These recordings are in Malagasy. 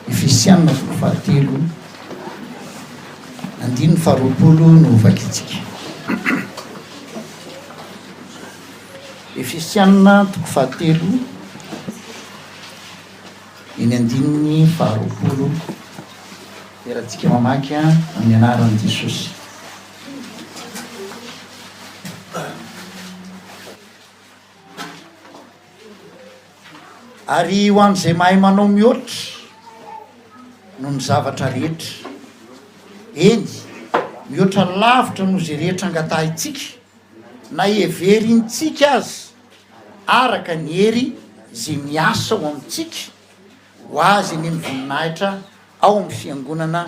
Efesianina toko fahatelo andiny faharoapolo no vakitsika. Efesianina toko fahatelo iny andininy faharoapolo erahantsika mamaky amin'ny anaran'i Jesosy. Ary ho an'izay mahay manao mihoatra noho ny zavatra rehetra, eny mihoatra lavitra noho izay rehetra angatahintsika na heverintsika azy araka ny hery izay miasa ao amintsika ho azy eny amin'ny voninahitra ao amin'ny fiangonana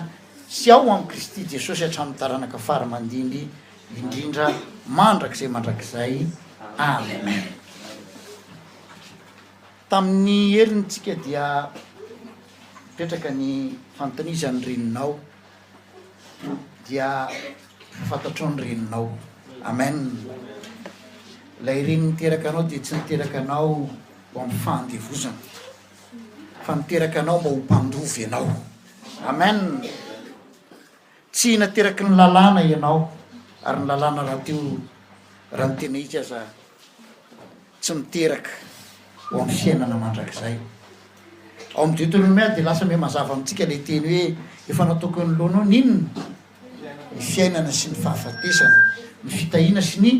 sy ao amin'ny Kristy Jesosy hatramin'ny taranaka faramandimby indrindra mandrakizay. Amen. Tamin'ny herintsika dia mipetraka ny fantanizan'ny reninao dia fantatro ny reninao. Amen. Ilay reny niteraka anao dia tsy niteraka anao ho amin'ny fandevozana fa niteraka anao mba ho mpandovy ianao. Amen. Tsy nateraky ny lalàna ianao, ary ny lalàna raha teo raha ny tena izy aza tsy miteraka ho amin'ny fiainana mandrakizay. Ao amin'ny Deutéronome dia lasa me mazava amintsika ilay teny hoe efa nataoko ny loanao ninona ny fiainana sy ny fahafatesana, ny fitahiana sy ny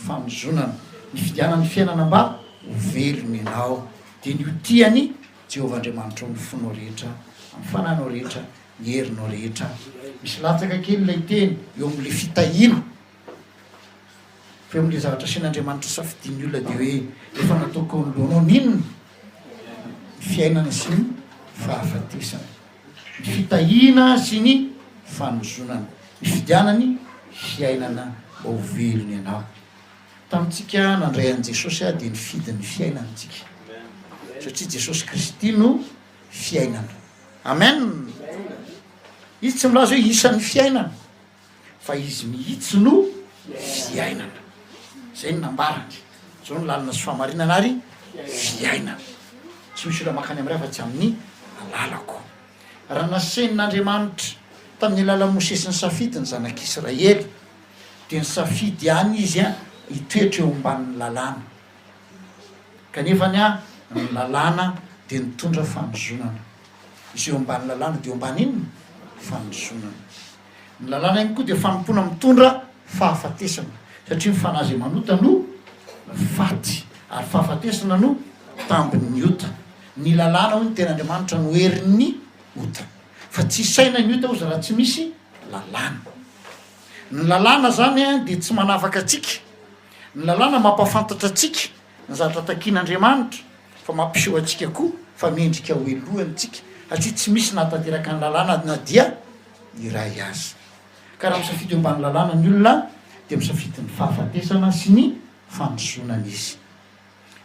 famonjonana, ny fidianana ny fiainana mba ho velona ianao, dia ny otiany Jehovah Andriamanitra ny fonao rehetra, amin'ny fananao rehetra, ny herinao rehetra. Misy latsaka kely ilay teny eo amin'ilay fitahiana, fa eo amin'ilay zavatra asian'Andriamanitra safidian'ny olona dia hoe efa nataoko ny loanao ninona ny fiainana sy ny fahafatesana, ny fitahiana sy ny famonjonana, ny fidianany fiainana mba ho velona ianao. Tamintsika nandray an'i Jesosy dia ny fidin'ny fiainantsika, satria Jesosy Kristy no fiainana. Amen. Izy tsy milaza hoe isan'ny fiainana fa izy mihitsy no fiainana. Zay ny nambarany, zao ny lalina sy fahamarinana ary fiainana. Tsy misy olona makany amin'ray fa tsy amin'ny alalako. Raha nasain'Andriamanitra tamin'ny alala Mose sy ny safidy ny zanak'Israely dia ny safidy ihany izy hitoetra eo ambanin'ny lalàna, kanefa ny lalàna dia nitondra famonjonana. Izy eo ambanin'ny lalàna dia eo ambany inona? Famonjonana. Ny lalàna ihany koa dia fanompona mitondra fahafatesana, satria ny fanazy manota no faty ary fahafatesana no tambiny ota. Ny lalàna hoy ny ten'Andriamanitra no herin'ny ota, fa tsy saina ny ota ozy raha tsy misy lalàna. Ny lalàna zany dia tsy manafaka atsika, ny lalàna mampafantatra atsika ny zavatra takian'Andriamanitra, fa mampiseho atsika koa fa mendrika ho elohantsika, satria tsy misy natanteraka ny lalàna na dia iray azy. Ka raha misafidy eo ambany lalàna ny olona dia misafidy ny fahafatesana sy ny famonjonana izy.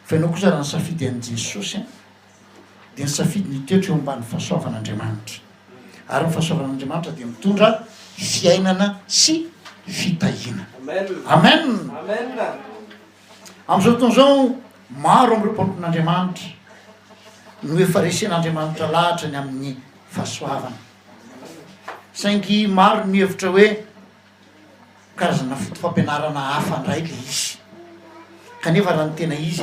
Fa ianao kosa raha nisafidy an'i Jesosy dia nisafidy ny toetra eo ambany fahasoavan'Andriamanitra, ary ny fahasoavan'Andriamanitra dia mitondra fiainana sy fitahiana. Amen. Amin'izao fotoan'izao maro amin'ireo mpampon'Andriamanitra no efa resen'Andriamanitra lahatra ny amin'ny fahasoavana, saingy maro ny hevitra hoe karazana foto-fampianarana hafa indray le izy. Kanefa raha ny tena izy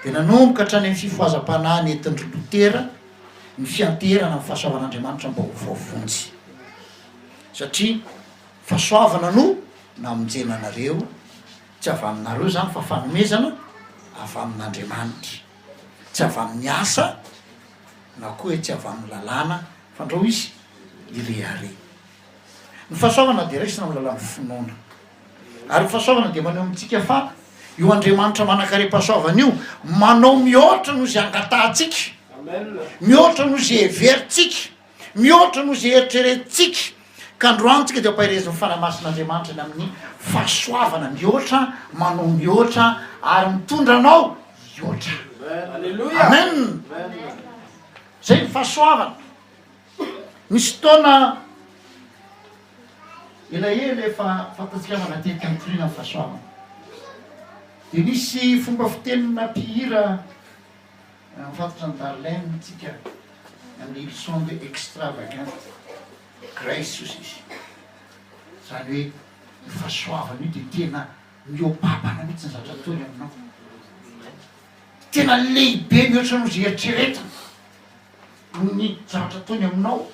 dia nanomboka hatrany amin'ny fifohazam-panahy ny entindry Lotera ny fianterana amin'ny fahasoavan'Andriamanitra mba ho vaovonjy, satria fahasoavana no namonjenanareo, tsy avy aminareo zany fa fanomezana avy amin'Andriamanitra, tsy avy amin'ny asa na koa hoe tsy avy amin'ny lalàna fa andrao izy irehare. Ny fahasoavana dia raisina amin'ny lalàn'ny finoana, ary ny fahasoavana dia maneho amintsika fa io Andriamanitra manan-karem-pahasoavana io manao mihoatra noho izay angatahantsika, mihoatra noho izay heverintsika, mihoatra noho izay eritreretintsika. Ka androantsika dia ampahirezin'ny fanamasin'Andriamanitra ny amin'ny fahasoavana, mihoatra, manao mihoatra ary mitondra anao mihoatra. Amen. Zay ny fahasoavana. Misy fotoana elaela efa fantatsika manatetika amin'ny toriana ny fahasoavana, dia nisy fomba fitenina mpihira mifatotra ny darlaine tsika amin'ny leçon de extravagante gracious izy zany hoe nyfahasoavana io de tena miopapana mihitsy ny zatra tony aminao tena lehibe mihoatra no zay eritreretana ny zavatra tony aminao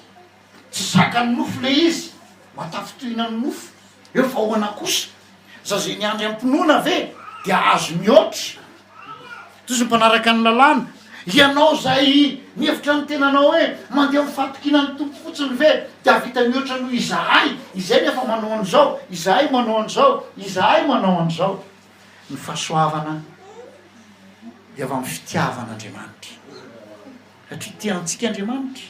tsy zakany nofo le izy matafitohina ny nofo eo fa hoana kosa za zay niandry ampinoana ave de azo mihoatra toy sy mpanaraka ny lalàna ianao zay mihevitra ny tenanao hoe mandeha mifatokina ny tompo fotsiny ve de avita mihoatra noho izahay izay nefa manao an'izao izahay manao an'izao izahay manao an'izao ny fahasoavana de avy amin'ny fitiavan'Andriamanitra satria tiantsika Andriamanitra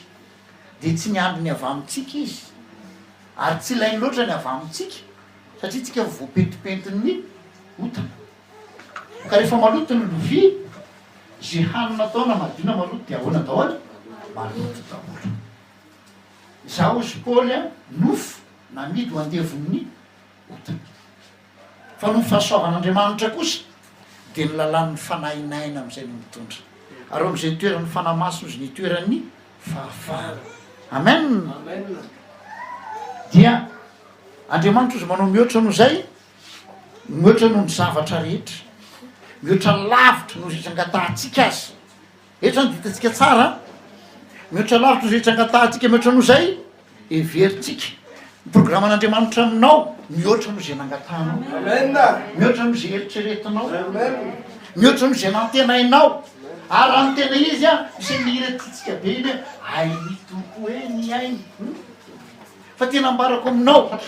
de tsy niandry ny avy amintsika izy ary tsy ilainy loatra ny avy amintsika satria tsika voapentipentin'ny otana ka rehefa maloto ny lovia zay hanina taona madina maloto de ahoana daholo maloto daholo za ozy Paoly a nofo namidy ho andevon'ny otana fa no fahasoavan'Andriamanitra kosa de ny lalàn'ny fanainaina am'izay no mitondra ary am'izay toeran'ny fanamasina izy ny toeran'ny fahafahana amen dia Andriamanitra izy manao mihoatra noho zay mihoatra noho ny zavatra rehetra mihoatra lavitra noho zay angatahantsika azy etra ny ditatsika tsara mihoatra lavitra no zay angatahantsika mihoatra noho zay everitsika ny programan'Andriamanitra aminao mihoatra noho zay nangatahanao mihoatra noho zay eritreretinao mihoatra noho zay nantenainao ary raha ny tena izy a misy mihiretitsika be iny hoe ay mitoko hoe ny ainy fa tena ambarako aminao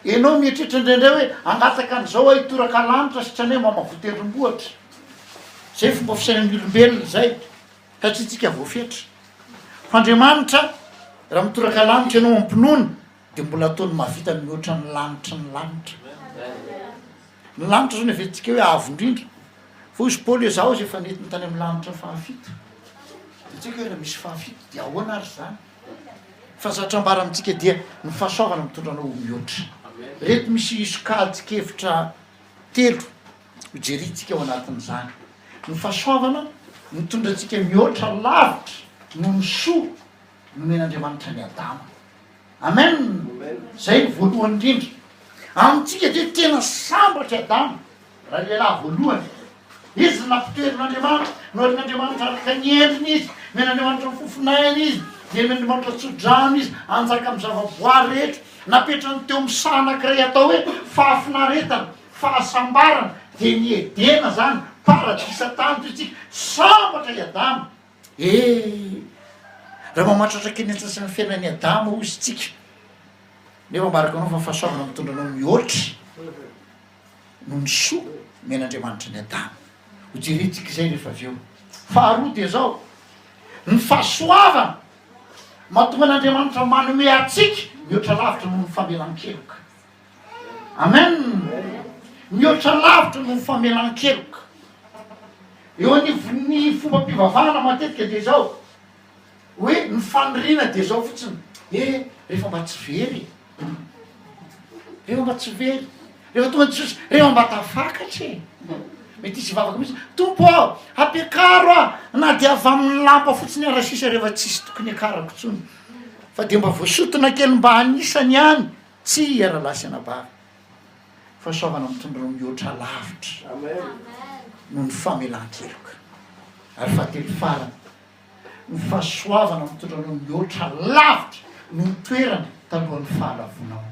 ianao mieritreritra indraindray hoe angataka an'izao hoe hitoraka lanitra sitrany hoe mamavoaterim-bohatra zay fomba fisainan'ny olombelona zay satria tsika voafetra fa Andriamanitra raha mitoraka lanitra ianao ampinoana de mbola ataony mahavita mihoatra ny lanitra ny lanitra zao ny avetintsika hoe avo indrindra fa izy Paoly hoe zao izy efa netiny tany amin'ny lanitra fahafito de tsika hoe raha misy fahafito de ahoana ary zany fa zatra ambara amintsika dia ny fahasoavana mitondranao mihoatra reto misy sokajikevitra telo hojeritsika ao anatin'izany ny fahasoavana mitondra antsika mihoatra lavitra no ny soa nomen'Andriamanitra ny Adama amen zay ny voalohany indrindra amintsika de tena sambatra Adama raha lehilahy voalohany izy nampitoerin'Andriamanitra noerin'Andriamanitra araka ny endriny izy men'Andriamanitra mifofinainy izy de men'Andriamanitra tsodrano izy anjaka amin'ny zavaboary rehetra napetrany teo amin'ny sanakiray atao hoe fahafinaretana fahasambarana de ny Edena zany paradisa tany toy tsika sambatra i Adama raha mamatratraka eny antsasany fiainan'ny Adama ozy tsika nefa ambaraka anao fa fahasoavana mitondranao mihoatra no ny soa men'Andriamanitra ny Adama hojeretsika izay rehefa avy eo faharoa de zao ny fahasoavana mahatonga n'Andriamanitra manome atsika mihoatra lavitra noho ny famelan-keloka amen mihoatra lavitra noho ny famelan-keloka eo ny fomba mpivavahana matetika de zao hoe ny faniriana de zao fotsiny rehefa mba tsy very rehefa mba tsy very rehefa tonga Jesosy rehefa mba tafakatra mety isy vavaka mihitsy tompo ao ampiakaro a na de avy amin'ny lampa fotsiny arasisa rehefa tsisy tokony akarako tsony fa de mba voasotona kely mba anisany ihany tsy ara-lasy anabary fa soavana mitondranao mihoatra lavitra no ny famelan-keloka ary fahatelo farany ny fahasoavana mitondranao mihoatra lavitra no ny toerana talohan'ny fahalavonao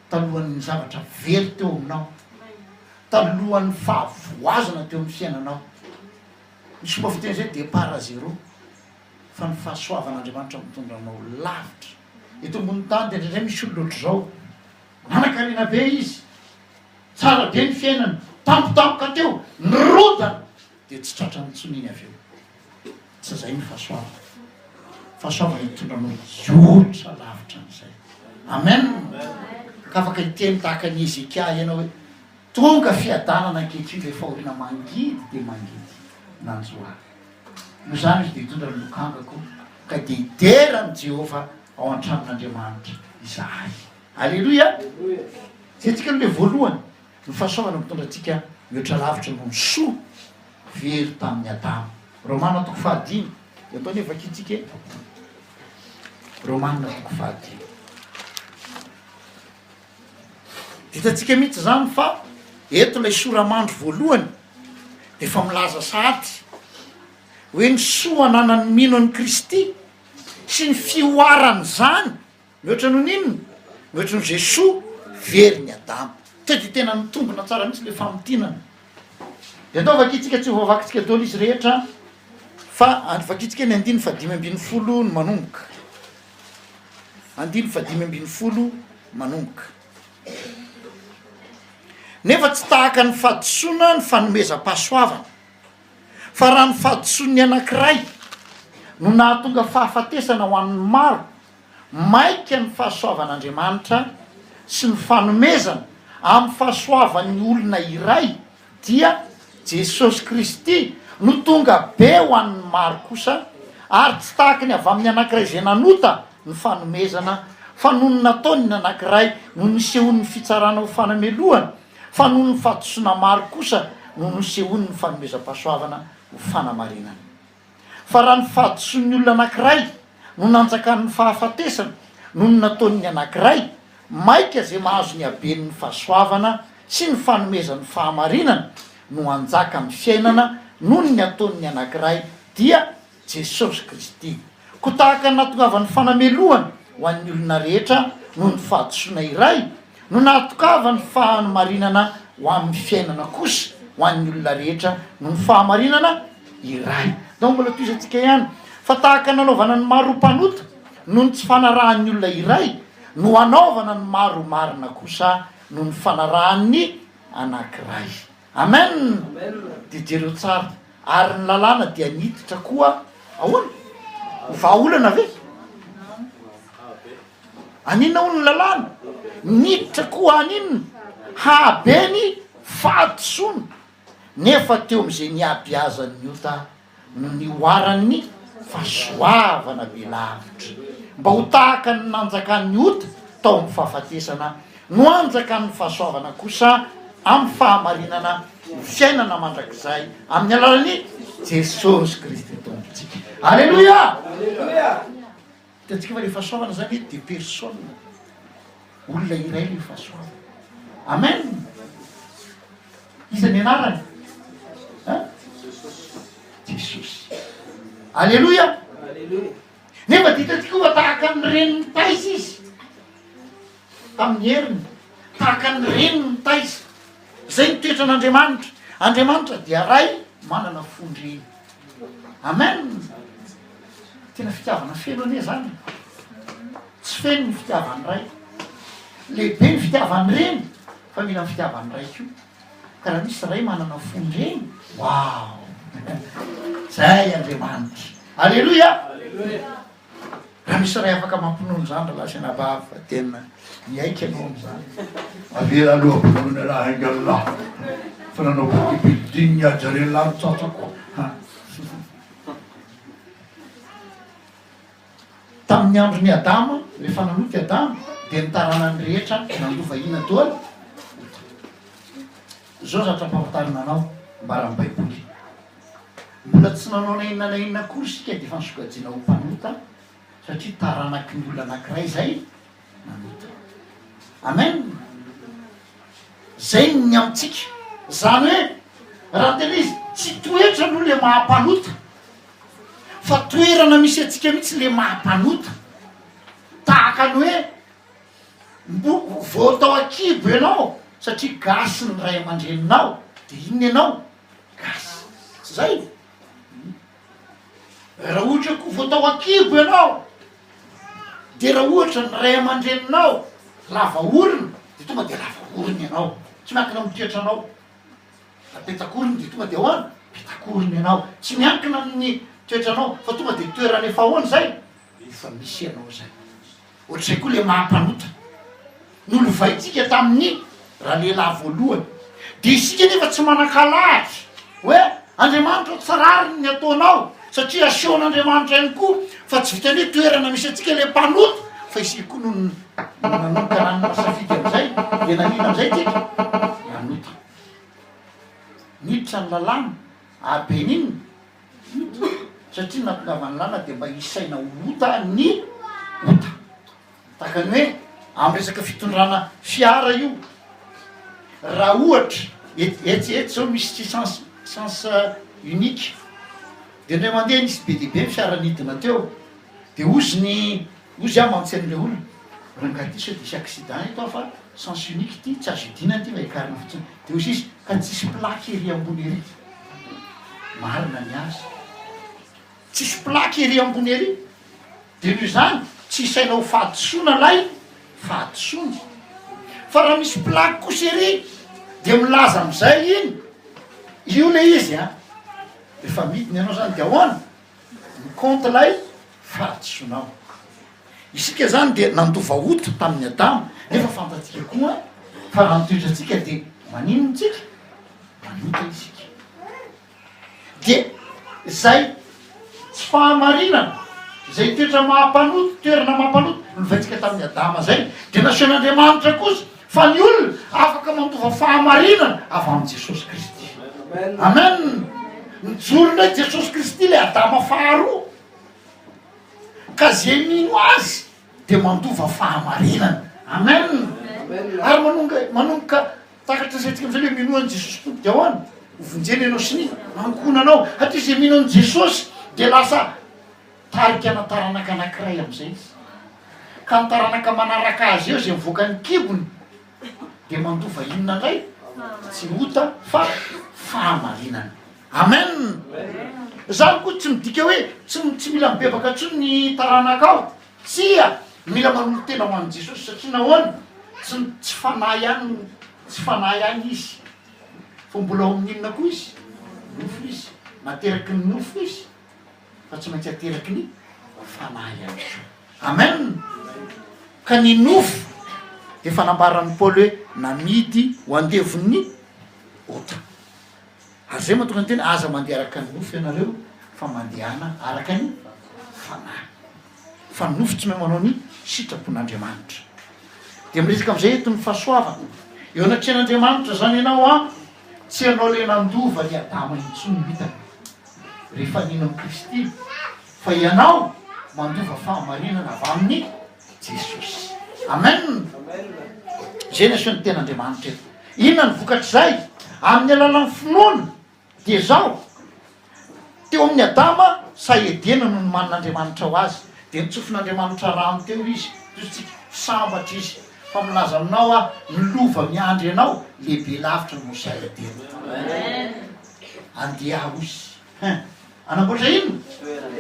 talohan'ny zavatra very teo aminao talohan'ny fahavoazana teo amin'ny fiainanao misy fomba fiteny zay départ zéro fa ny fahasoavan'Andriamanitra mitondranao lavitra eto ambony tany de ndraindray misy olo loatra zao manan-karena be izy tsara be ny fiainana tampotampoka teo nirodana de tsy tratra nitsoniny avy eo tsy zay ny fahasoavana mitondranao mihoatra lavitra n'izay amen ka afaka hiteny tahaka ny Ezekia ianao hoe tonga fiadanana ankehitriny rehefa olona mangidy de mangidy nanjoany no zany izy de hitondra ny lokangako ka de hiderany Jehova ao an-tranon'Andriamanitra izahay alleloia zay tsika le voalohany ny fahasoavana mitondra antsika mihoatra lavitra no ny soa very tamin'ny Adama Romana toko fahadimy ataony vakitsika Romana toko fahadimy hitatsika mihitsy zany fa eto lay soramandro voalohany de efa milaza sady hoe ny soa ananany mino any Kristy sy ny fioarany zany mihoatra no ninona mihoatra no Jesosy very ny Adama tedy tena mitombona tsara mihitsy le famitinana de atao vakitsika tsy hovavakitsika dolo izy rehetra fa vakitsika ny 5:50 ny manomboka 5:50 manomboka nefa tsy tahaka ny fahadisoana ny fanomezam-pahasoavana fa raha ny fahadisoany anankiray no nahatonga fahafatesana ho an'ny maro maika ny fahasoavan'Andriamanitra sy ny fanomezana amin'ny fahasoavan'ny olona iray dia Jesosy Kristy no tonga be ho an'ny maro kosa ary tsy tahaka ny avy amin'ny anankiray zay nanota ny fanomezana fa noho ny nataony ny anankiray no nisehony fitsarana ho fanamelohana fa noho ny fahadisoana maro kosa no nisehony ny fanomezam-pahasoavana ho fanamarinana fa raha ny fahadisoan'ny olona anankiray no nanjakan'ny fahafatesana noho ny nataony anankiray maika zay mahazo ny haben'ny fahasoavana sy ny fanomezan'ny fahamarinana no anjaka amin'ny fiainana noho ny ataony anankiray dia Jesosy Kristy ko tahaka ny nahatongavan'ny fanamelohana ho an'ny olona rehetra noho ny fahadisoana iray no nahatokavany fahamarinana ho amin'ny fiainana kosa ho an'ny olona rehetra noho ny fahamarinana iray donc mbola toizatsika ihany fa tahaka nanaovana ny maro mpanota noho ny tsy fanarahan'ny olona iray no anaovana ny maro marina kosa noho ny fanarahan'ny anankiray amen de jereo tsara ary ny lalàna dia niditra koa ahoana vahaolana ve aninona ho ny lalàna niditra koa aninona habeny fahadisoana nefa teo am'izay niabiazan'ny ota no nioaran'ny fahasoavana belavitra mba ho tahaka ny nanjakan'ny ota tao amin'ny fahafatesana no anjakan'ny fahasoavana kosa amin'ny fahamarinana fiainana mandrakizay amin'ny alalan'ny Jesosy Kristy tompontsika alleloia hitantsika fa le fahasoavana zany de personne olona iray le fahasoavana amen iza ny anarany Jesosy alleloia nefa de hitantsika fa tahaka ny reniny taisa izy tamin'ny heriny tahaka ny reniny taisa zay ny toetra an'Andriamanitra Andriamanitra dia ray manana fondreny amen tena fitiavana feno ane zany tsy feno ny fitiavany ray lehibe ny fitiavany reny fa mila ny fitiavany ray ko ka raha misy ray manana fondreny wow zay Andriamanitra alleloia raha misy ray afaka mampinono zany raha lasa nabava fa tena miaika anao am'zany avela aloha ampinono raha ingalla fa nanao bodybuilding ajare laro tsatsako tamin'ny andron'ny Adama rehefa nanoty Adama de nitaranany rehetra nandova ina toany zao zatra mpahatarina anao mbara amin'ny baiboly mbola tsy nanao nainona na inona kory sika de efa nisokajiana ho mpanota satria taranaky ny olona anankiray zay nanota amen zay ny amitsika zany hoe raha tena izy tsy toetra aloha le mahampanota fa toerana misy atsika mihitsy le mahampanota tahaka ny hoe vao tao akibo ianao satria gasy ny ray aman-dreninao de inona ianao gasy zay raha ohatra ko vao tao akibo ianao de raha ohatra ny ray aman-dreninao lava orina de tonga de lava orina ianao tsy miankina mitoetra anao apetakoriny de tonga de ahoana petakoriny ianao tsy miankina amin'ny toetranao fa tonga de toerana efa ahoana zay efa misy ianao zay ohatrzay koa le mahampanota nolovaitsika tamin'ny raha lehilahy voalohany de isika nefa tsy manan-kalahatra hoe Andriamanitra tsarariny ny ataonao satria aseon'Andriamanitra ihany koa fa tsy vitany hoe toerana misy atsika le mpanota fa isika koa no nanota nanasafika am'izay de nanina am'izay tika nanota niditra ny lalàna aben'inona satria natongavany lana dia mba isaina ota ny ota takany hoe amin'ny resaka fitondrana fiara io raha ohatra etsy zao misy tsy sens unique de ndray mandeha nisy be dehibe fiara nidina teo de ozy ah mantsen'le olona rangaty sao de sy accident ito fa sens unique ty tsy azo idina ty vahikarina fotsiny de ozy izy ka tsisy plaque ery ambony ery marina ny azy tsisy plaque ery ambony ery de noho zany tsy isainao fahadisoana lay fahadisoana fa raha misy plaque kosa ery de milaza am'izay iny io le izy a efa midiny ianao zany de ahoana miconte lay fahadisoanao isika zany de nandova oto tamin'ny adamo nefa fantatsika koa fa raha mitoetratsika de maninontsika manota isika de zay tsy fahamarinana zay toetra mahampanoto toerana mahampanoto novaitsika tamin'ny adama zay de nasian'andriamanitra kosa fa ny olona afaka mandova fahamarinana avy amin'i Jesosy Kristy amen nijorona Jesosy Kristy le adama faharoa ka zay mino azy de mandova fahamarinana amen ary manomboka takatra zaitsika am'zay le minoan'i Jesosy tompo de ahoana ovonjeny ianao sy ny ankonanao hatria zay mino an'i Jesosy de lasa tarika anataranaka anakiray am'izay izy ka nitaranaka manaraka azy eo zay mivoaka ny kibony de mandova inona ndray tsy ota fa fahamarinana amen zany koa tsy midika hoe tsy mila mibebaka tsony ny taranaka ao tsia mila manolo tena ho an'i Jesosy satria nahoana tsy fanahy ihany izy fa mbola ao amin'inona koa izy nofo izy materaky ny nofo izy fa tsy maintsy ateraky ny fanahy ihany amen ka ny nofo de fanambaran'ny Paoly hoe namidy ho andevon'ny ota ary zay mahatonga ny tena aza mandeha araka ny nofo ianareo fa mandehana araka ny fanahy fa ny nofo tsy mahay manao ny sitrapon'Andriamanitra de miresaka am'izay eto ny fahasoavana eo anatrehan'Andriamanitra zany ianao a tsy anao le nandova ny adama intsony hitany rehefa nino amin'ny Kristy fa ianao mandova fahamarinana avy amin'ny Jesosy amen zay naseho ny ten'Andriamanitra eto inona ny vokatr'izay amin'ny alalan'ny finoana de zao teo amin'ny adama saedena no ny manin'Andriamanitra ho azy de nitsofin'Andriamanitra rano teo izy totsika sambatra izy fa milaza aminao a milova miandry ianao lehibe lavitra no saedena andeha ozy anamboatra ino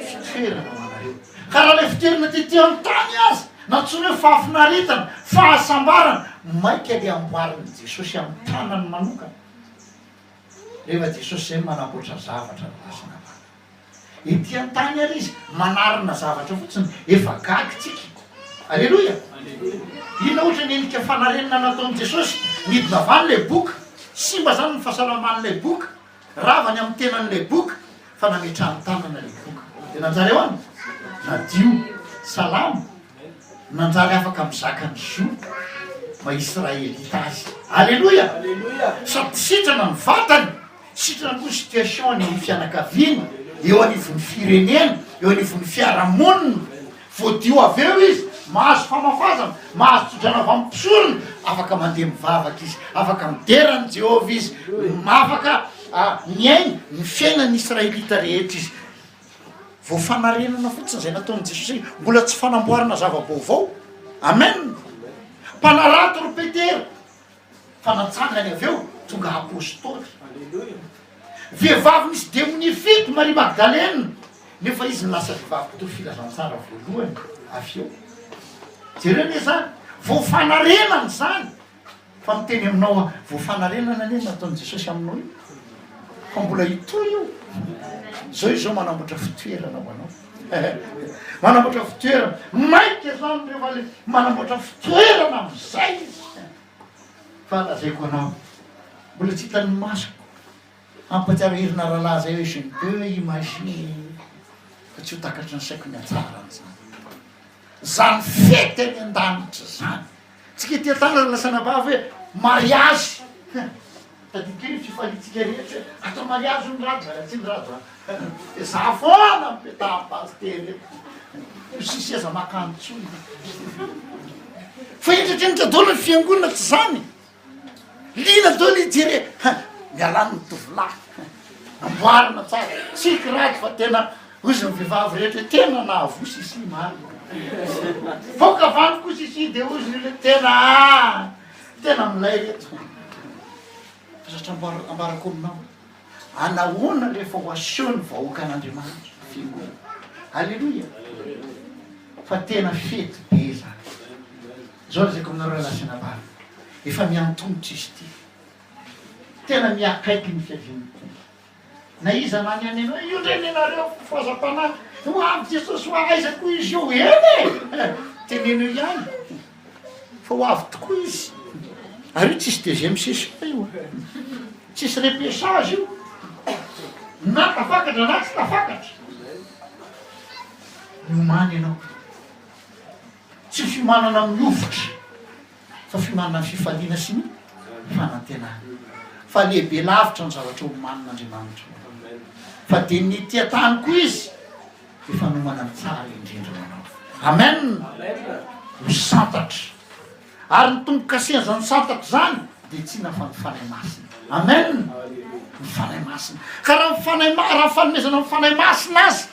fitoerana ho anareo ka raha le fitoerana tety amin'ny tany azy natsony hoe fahafinaritana fahasambarana maika le amboarin'i Jesosy amin'ny tanany manokana rehefa Jesosy zay manamboatra zavatra lasina va ety an-tany ary izy manarina zavatra fotsiny efa gagitsika alleloia inona ohatra ny endrika fanarenana nataon'i Jesosy midina avany le boka simba zany ny fahasalaman'lay boka ravany amin'ny tenan'lay boka fa nametrahany tanana le boka de nanjary ahoana nadio salama nanjary afaka mizaka ny zo maisraelita azy alleloia sady sitrana ny vatany sitrana koa situation ny fianakaviana eo anivon'ny firenena eo anivon'ny fiarahamonina voadio avy eo izy mahazo famafazana mahazo tsodrana avy amin'ny mpisorona afaka mandeha mivavaka izy afaka miderany Jehova izy afaka miainy ny fiainany israelita rehetra izy voafanarenana fotsiny zay nataon'i Jesosy mbola tsy fanamboarana zava-baovao amen mpanarato ro Petera fanatsangany avy eo tonga apôstôly vehivavy misy demony fito Marie Magdalena nefa izy nilasa vehivavy to filazantsara voalohany avy eo jereny zany voafanarenana zany fa miteny aminao voafanarenana ne nataon'i Jesosy aminao io fa mbola itoy io zao izao manamboatra fitoerana ho anao manamboatra fitoerana maika zany rehefa le manamboatra fitoerana am'izay fa lazayko anao mbola tsy hitany masoko ampatsiaro herina rahalahy zay hoe je ne peux imaginer fa tsy ho takatry ny saiko ny atsarany zany fety any an-danitra zany tsika ty an-tany lasana bavy hoe mariazy tadikely fifalitsika rehetra atao mariazy ny rado tsy ny rado dia za foana mipetampastely sisy aza makantsony fa indrindrindra dolo ny fiangonana tsy zany lina dolo ijery mialany mitovilahy amboarina tsara tsika raky fa tena ozy ny vehivavy rehetra tena nahavo sisi mary foka vany ko sisi de ozy nyle tena milay reto satria ambarako aminao anahoana rehefa ho aseo ny vahoaka an'Andriamanitra fiangonana alleloia fa tena fety be zany zao zay ko aminareo lasina bary efa miantongotra izy ty tena miakaiky ny fiaviany na iza nany any anao io ndray nenareo foazam-panahy ho avy Jesosy ho aizako izy io eny teneno ihany fa ho avy tokoa izy ary io tsisy deuxième session io tsisy repêchage io na tafakatra na tsy tafakatra miomany ianao tsy fimanana miofotra fa fimanana ny fifaliana sy ny fanantenana fa lehibe lavitra ny zavatra omanan'Andriamanitra fa de ny tia tany koa izy efa nomana ny tsara indrindra manao amen ho santatra ary ny tombo-kasena zany santatra zany de tsy na fa mifanahy masina amen mifanahy masina ka raha fanomezana mifanahy masina azy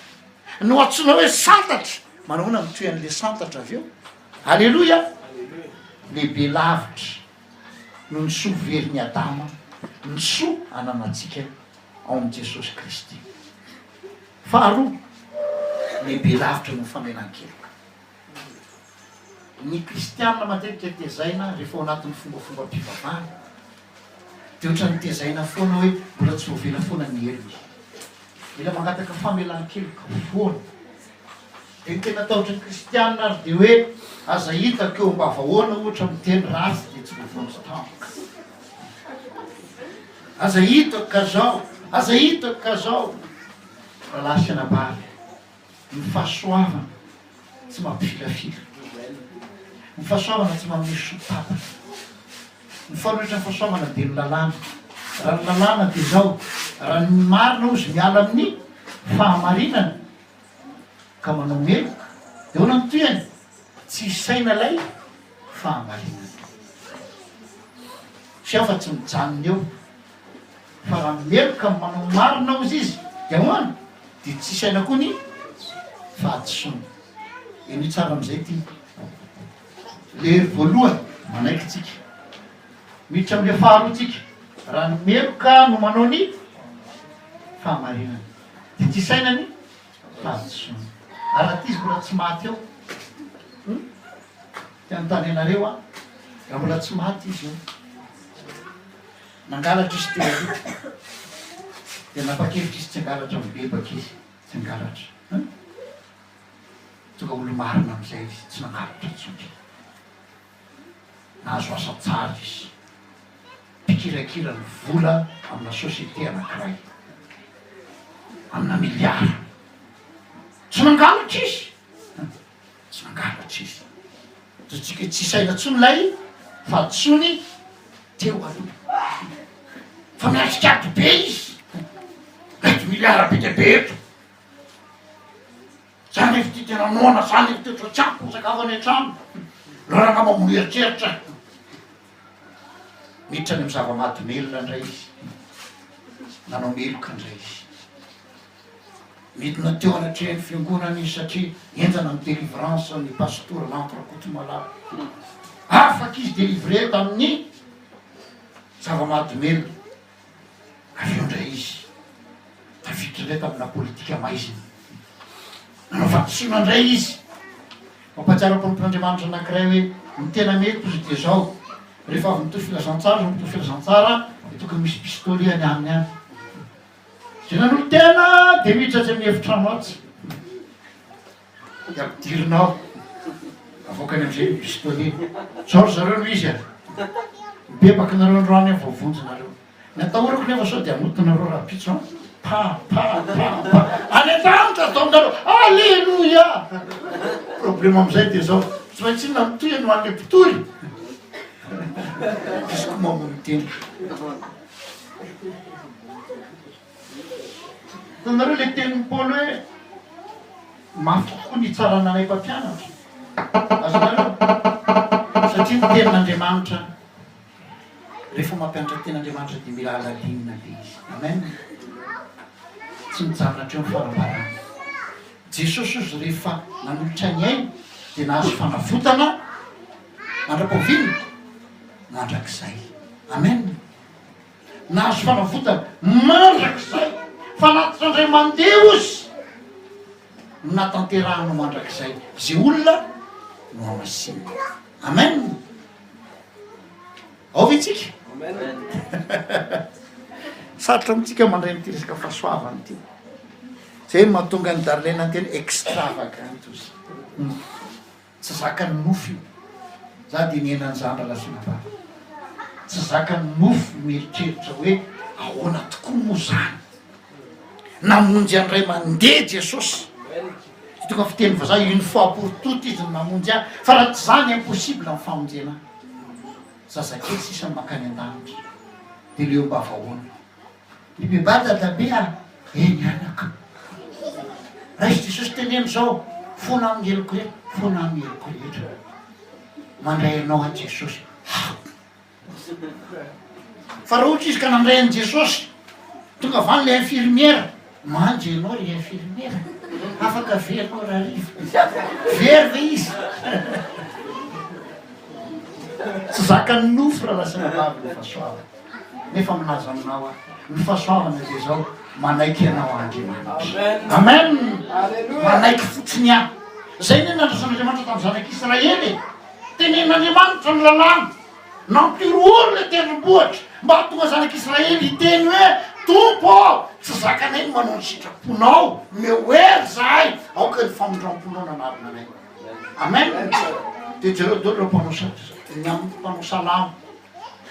no atsona hoe santatra manahoana mitoy an'le santatra avy eo alleloia lehibe lavitra no ny soa very ny Adama ny soa ananatsika ao am' Jesosy Kristy faharoa lehibe lavitra no famenan-keloka ny kristianina matetika tezaina rehefa ao anatin'ny fombafomba mpivavahana de ohatra ny tezaina foana hoe mbola tsy voavela foana ny helo mila mangataka famelan-keloka foana de tena ataotry ny kristianina ary de hoe aza hitako eo mba vahoana ohatra miteny rasy de tsy voavonjy tampoka aza hitako ka zao aza hitako ka zao raha lasana bary ny fahasoavana tsy mampifilafila ny fahasoavana tsy mameso sotapana ny fanohitra ny fahasoavana de ny lalàna raha ny lalàna de zao raha ny marina ozy miala amin'ny fahamarinana ka manao meloka de hoana mitoyany tsy isaina lay fahamarinana sy aho fa tsy mijanony eo fa raha meloka manao marina ozy izy de hoana de tsy isaina koa ny fahatsona eny tsara am'izay ty le voalohany manaiky tsika miditra am'le faharoatsika raha ny meloka no manao ny fahamarinana de tsy isaina ny fahatsona araha ty izy mbola tsy maty eo tianontany anareo a raha mbola tsy maty izy io nangalatra izy teo de napakevitra izy tsy angalatra mibebaka izy tsy angalatra tonga olo marina am'izay izy tsy nangalatra tsony nahazo asa tsara izy mpikirakira ny vola amina sosiete anankiray amina miliara tsy nangalatra izy tsy nangalatra izy totsika tsy isaina tsony lay fa tsony teo aloha fa miatrikaty be izy mety miliara be de be eto zany efa ty tena noana zany efa teotra tsapo sakafany an-trano loranga mamono eritreritra miditra any amy zava-maty melona ndray izy nanao meloka ndray izy midina teo anatrehany fiangonana izy satria enjana ny délivrance ny pastora l'entrecote malade afaka izy délivre tamin'ny zava-maty melona aveo ndray izy tafiditra ndray tamina politika maizina nanao fatisona ndray izy mampatsiara mpampiandriamanitra anakiray hoe ny tena mety izy de zao rehefa avy mitoy filazantsara mitoy filazantsara de tokony misy pistoly any aminy any de nanolo tena de miditra tsy mihevitra noatsy de ampidirinao avoakany am'izay pistoly zao ry zareo no izy a mibebaka nareo androany any vaovonjinareo ny atahorako nefa sao de amotonareo raha pitso pa any an-danitra atao aminareo alleloia problema am'izay de zao tsy maintsy inona mitoy no an'le mpitory izy ko mamono teny tanareo le tenin'ny Paoly hoe mafy tokoa ny tsara nanay mpampianatra azonareo satria ny tenin'Andriamanitra rehefa mampianatra tenin'Andriamanitra dia mila alalinina le izy amen tsy mijanona hatreo ny farabarana Jesosy ozy rehefa nanolotra ny ainy dia nahazo fanavotana mandra-paovinina mandrakizay amen nahazo fanavotana mandrakizay fanatitra indray mandeha ozy no natanterahano mandrakizay zay olona no amasina amen ao ve tsika sarotra amitsika mandray nyty resaka fahasoavany ty zay mahatonga ny Darlene anteny extravagant ozy tsy zaka ny nofo io za dia nienany zandra lasina tsy zaka ny nofo mieritreritra hoe ahoana tokoa moa zany namonjy an'ray mandeha Jesosy tonga fiteny va za une fois pour toute izy namonjy any fa raha tsy zany impossible amin'ny famonjena zazakely sisa makany an-danitra dia leo mba vahoana ny bebadadabe eny anaka raha izy Jesosy teneny zao fona amin'ny heloko rehetra fona amin'ny heloko rehetra mandray anao an Jesosy fa raha ohatra izy ka nandray an Jesosy tonga avany le infirmière manjy anao le infirmière afaka verinao raha riva very ve izy tsy zaka ny nofo raha lasina vavy ny fahasoavana nefa minaza aminao a ny fahasoavana dia zao manaiky ianao Andriamanitra amen manaiky fotsiny a zay ne nandrasan'Andriamanitra tamin'ny zanak'Israely tenen'Andriamanitra ny lalàna nampirolo le tendrombohitra mba tonga zanak'Israely hiteny hoe tompo tsy zakanay ny manao ny sitraponao mehoery zahay aoka ny famondram-ponao nanarina anay amen dia jereo dolo ny am'mpanao salamo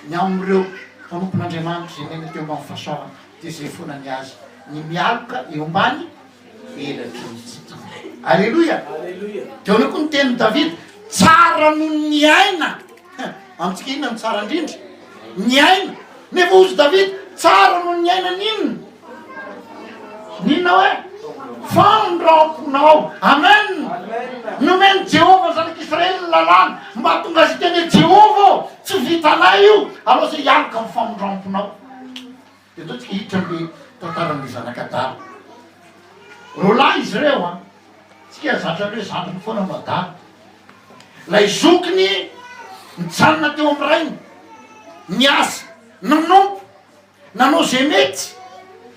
ny am'ireo mpanompon'Andriamanitra zay neny teo ambany fahasoavana dia zay fonany azy ny mialoka eo ambany elatry alleloia teo ny koa ny tenin'ny Davida tsara no ny aina amintsika inona ny tsara indrindra ny aina nefa ozy Davida tsara no ny aina ninona hoe fandramponao amen nomeny Jehova zanak'Israely ny lalàna mba tonga azy teny Jehova tsy vitanay io aloha zay ialoka amin'ny famondramponao dia tao tsika hiditra amle tantaran'ny zanak'Adara roalahy izy reo a tsika zatra hoe zandriny foana madara lay zokiny mijanona teo amin'ny rainy niasa nanompo nanao zay mety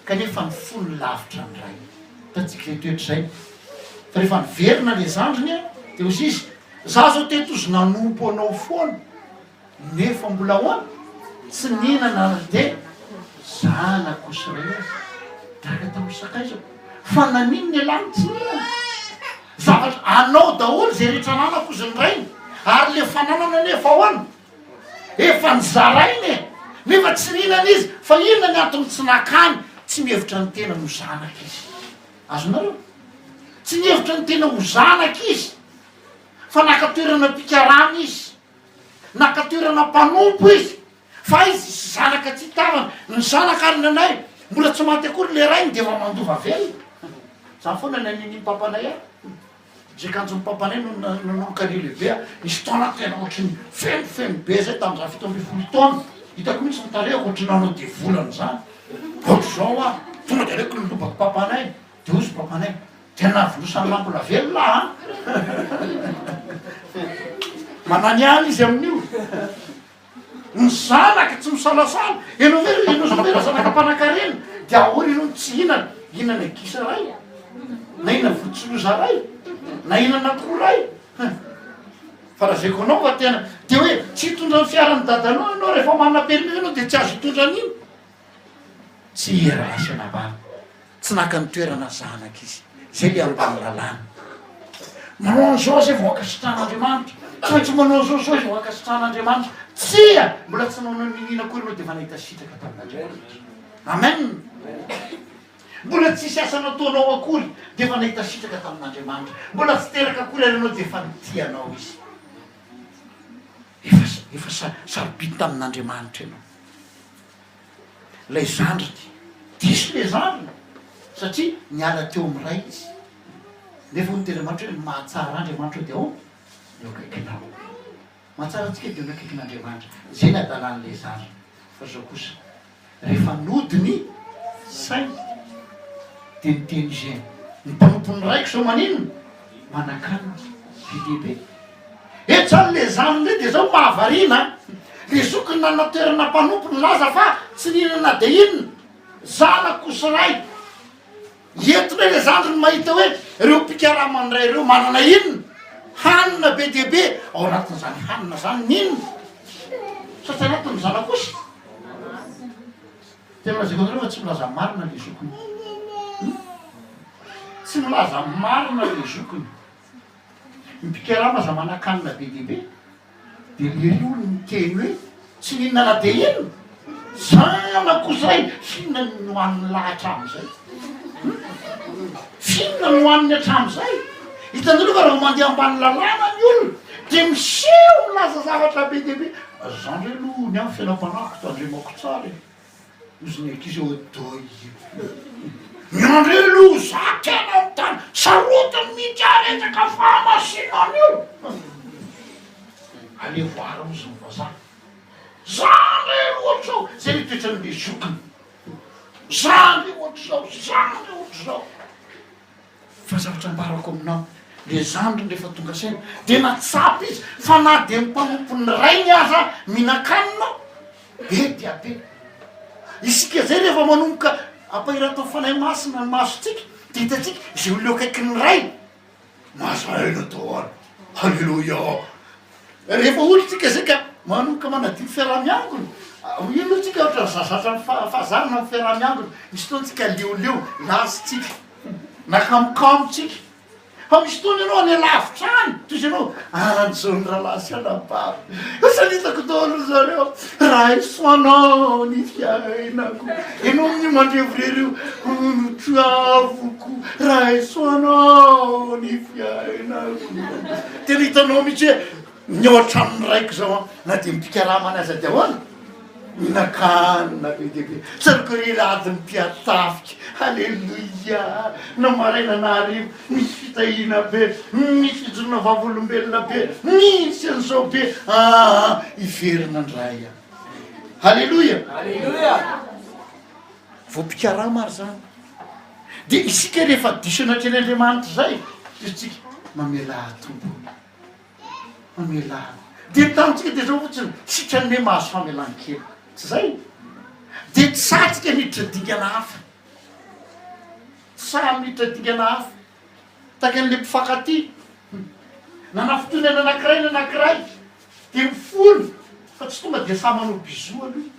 kanefa ny fony lavitra ny ray tatsika le toetra zay fa rehefa niverina le zandriny a dia ozy izy za zao teto ozy nanompo anao foana nefa mbola hoana tsy nihinana ny de zanako Israely draka tamin'ny sakaiza fa nanino ny alany tsy nihinana zavatra anao daholo zay rehetra nanako izy ny rainy ary le fananana nefa hoana efa nyzarainy nefa tsy nihinana izy fa inona ny antony tsy nakany tsy mihevitra ny tena ho zanaka izy azonareo tsy mihevitra ny tena ho zanaka izy fa nakatoerana mpikarana izy nakatoerana mpanompo izy fa izy sy zanaka tsy tavana ny zanaka ary nanay mbola tsy maty akory le rainy dia efa mandova velona zany foana naniny papalay a zay kanjo ny papalay nononkany lehibe a nisy taona tena ohatrany femifemy be zay tamin'izany fito amby folo taona hitako mihitsy mitareo ohatry nanao de volany zany ohatry zao a tonga de reko nilobako papanay de ozy papanay tena volosany lambola velona a manany any izy amin'io ny zanaka tsy misalasala enao zavera zanaka mpanakarena de ahoana enao tsy hinana gisa ray na hinana votsoloza ray na hinana akoho ray fa raha zay ko anao fa tena de hoe tsy hitondra ny fiarany dadanao anao rehefa manana permis anao de tsy azo hitondra an'ino tsy rasy anabana tsy naka ny toerana zanaka izy zay le ambany lalàna manao an'izao zay voaka sitran'Andriamanitra tsy maintsy manao an'izao zao izy voaka sitran'Andriamanitra tsia mbola tsy nanao ninina kory anao de fa nahita sitraka tamin'Andriamanitra amen mbola tsisy asa nataonao akory de fa nahita sitraka tamin'Andriamanitra mbola tsy teraka akory ary anao de fa nitianao izy efa sarobiny tamin'Andriamanitra ianao lay zandriny disy le zandriny satria niala teo ami'ray izy nefa nytenamanitra hoe mahatsara andriamanitra de ao eo akaikinao mahatsara antsika de eo akaikin'andriamanitra zay ny adalan'le zara fa zao kosa rehefa nodiny sainy de niteny izy ny mpanompony raiko zao maninona manakanina bidibe etsan'le zanyle de zao mahavarina le zokony nanatoerana mpanompony laza fa tsy ninana de inona zana kosaray entona le zandrony mahita hoe reo mpikaraman'ray reo manana inona hanina be diabe ao anatin'izany hanina zany ninona satria anatin'ny zana kosa te milazako reo fa tsy milaza marina le zokony tsy milaza marina le zokony mipikarama za manakanina be diabe de lerio miteny hoe tsy ninana de inona zana kosaray finona nohan'ny lahatra am'izay finona nohaniny atram'izay hitanareo fa raha mandeha ambany lalàna ny olona de miseho milaza zavatra be diabe zandre aloha ny amin'ny fiainam-panako tandremako tsara ozy ny akizy eo doy nyandre aloha za tena ny tany sarotany mihitsy aretsaka fahamasinany io alevoara ozy ny vazaha zandre ohatr'izao zay ny toetran'le zokiny zandre ohatr'izao zandre ohatr'izao fa zavatra ambarako aminao le zandrony rehefa tonga saina de natsapy izy fa na de mpanompony ray ny aza mihinan-kanina be diabe isika zay rehefa manomboka ampahiratao fanay masina ny masotsika de hitatsika zay oleo akaiky ny ray masaina tao any halleloia rehefa olotsika zay ka manomboka manadio fiaramiangony ino tsika ohatra zazatra fahazarina ny fiaramiangony misy fotoantsika leoleo lazitsika nakamokamo-tsika fa misy fotoana ianao any lavitra any toy izy ianao an'izao ny rahalasy anabary sanitako taolo zareo raha isoanao ny fiainako ianao ny mandrevorereo troavoko raha isoanao ny fiainako tena hitanao mihitsy hoe ny ao an-tranony raiko zao na de mipikaramana azy ady ahoana mihinan-kanina be diabe saroko reladiny mpiatafika halleloia na maraina na arivo misy fitahina be misy fijorona vavolombelona be misy an'izao be iverina andray a halleloia voampikarama ary zany de isika rehefa diso anatranyandriamanitra zay isitsika mamela tompo mamela de tamitsika de zao fotsiny sitranyne mahazo famelany kely tsy zay de tsatsika miditra dingana hafa sa miditra dingana hafa taka an'le mpifankaty nanafotony anankiray ny anankiray de mifony fa tsy tonga de sa manao bizo aloha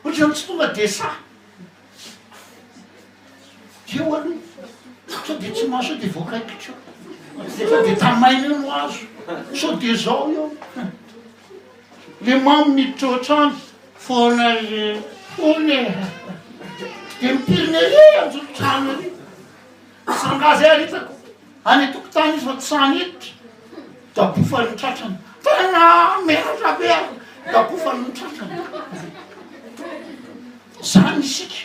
ohatra ny tsy tonga de sa eo aloha sao de tsy maso de voakaikitra fa de tamaina io no azo sao de zao io le mamo miditra ao an-trano fona fony de mipiriny re anjotrotrano ary sangazy aritako any tokotany izy fa tsy saniditra da bofany tratrany tena meratra be da bofany tratrany zany isika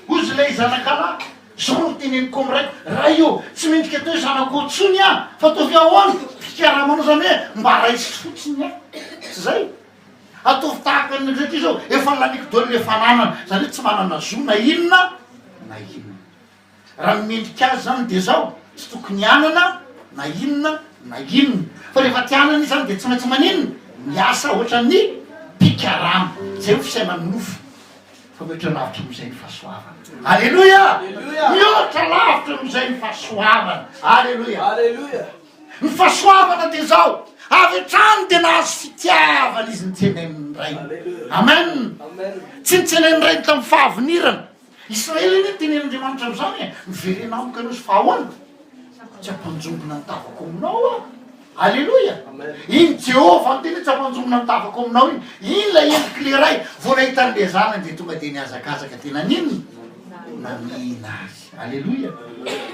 ozy lay zanakala zao no teneniko am'raiko raha io tsy mendrika atao hoe zanako tsony a fa ataovy ahoany fikaramanao zany hoe mba raisy fotsiny a tsy zay ataovy tahaka ny satria zao efa laniko dolo le fananana zany hoe tsy manana zo na inona na inona raha mimendrika azy zany de zao tsy tokony anana na inona na inona fa rehefa tianana izy zany de tsy maintsy maninona miasa ohatran'ny pikarama zay ho fisainany nofo fa mihoatra lavitra am'izay ny fahasoavana alleloia mihoatra lavitra am'izay ny fahasoavana alleloia ny fahasoavana de zao avy atrany de nahazo fitiavana izy nitsenain'ny ray amen tsy nitsenain'ny ray ny tamin'ny fahavinirana israely iny tenen'andriamanitra am'izany e miverena amiko anao sy fa ahoana tsy ampanjongona ny tavako aminao a alleloia iny jehova ny tena tsy ampanjongona ny tavako aminao iny la endriky le ray vo nahitan'le zanany de tonga de niazakazaka tena ninona namina azy alleloia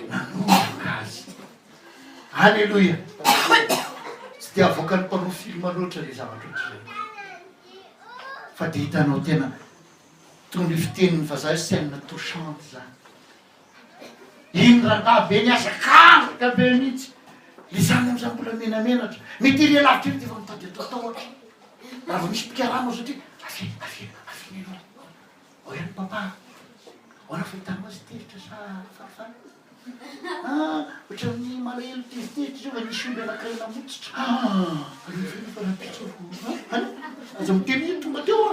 nanovaka azy alleloia tsy de avoaka ny mpanao filma loatra le zavatra ohatr'izay fa de hitanao tena tony fiteniny fa za saina touchante zany iny raha be ny asakanjaka be mihitsy le zany am'izany mbola menamenatra mety iry lavitra iny de fa mitady atao ohatra raha va misy mpikarama satria afinenao oeny papa oana fahitana azy teritra sa farifany ohatra amin'ny malahelo teriteritra zao fa nisy omby anankiray namotsitra alefena fa napitsofo aza miteny iny tonga teo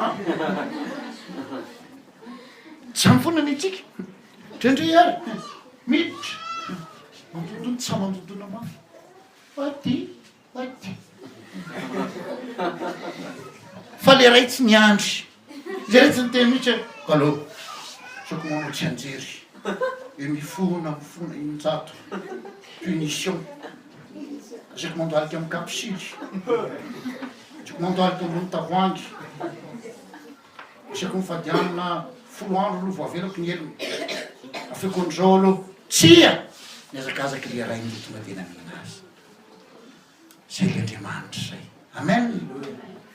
zany foana nitsika trandre ary miditra mandondony tsy sa mandondona mafy aty fa le ray tsy miandry zay ray tsy niteny mihitsy allo soko manao tsy anjery e mifona injato punition soko mandoalika amy kapsily soko mandoalika ambony tavoangy sako mifadianina folo andro aloha vo avelako ny elony afeko an'izao aloha tsia miazakazaky le ray ny tonga tena mihina azy zay le andriamanitra zay amen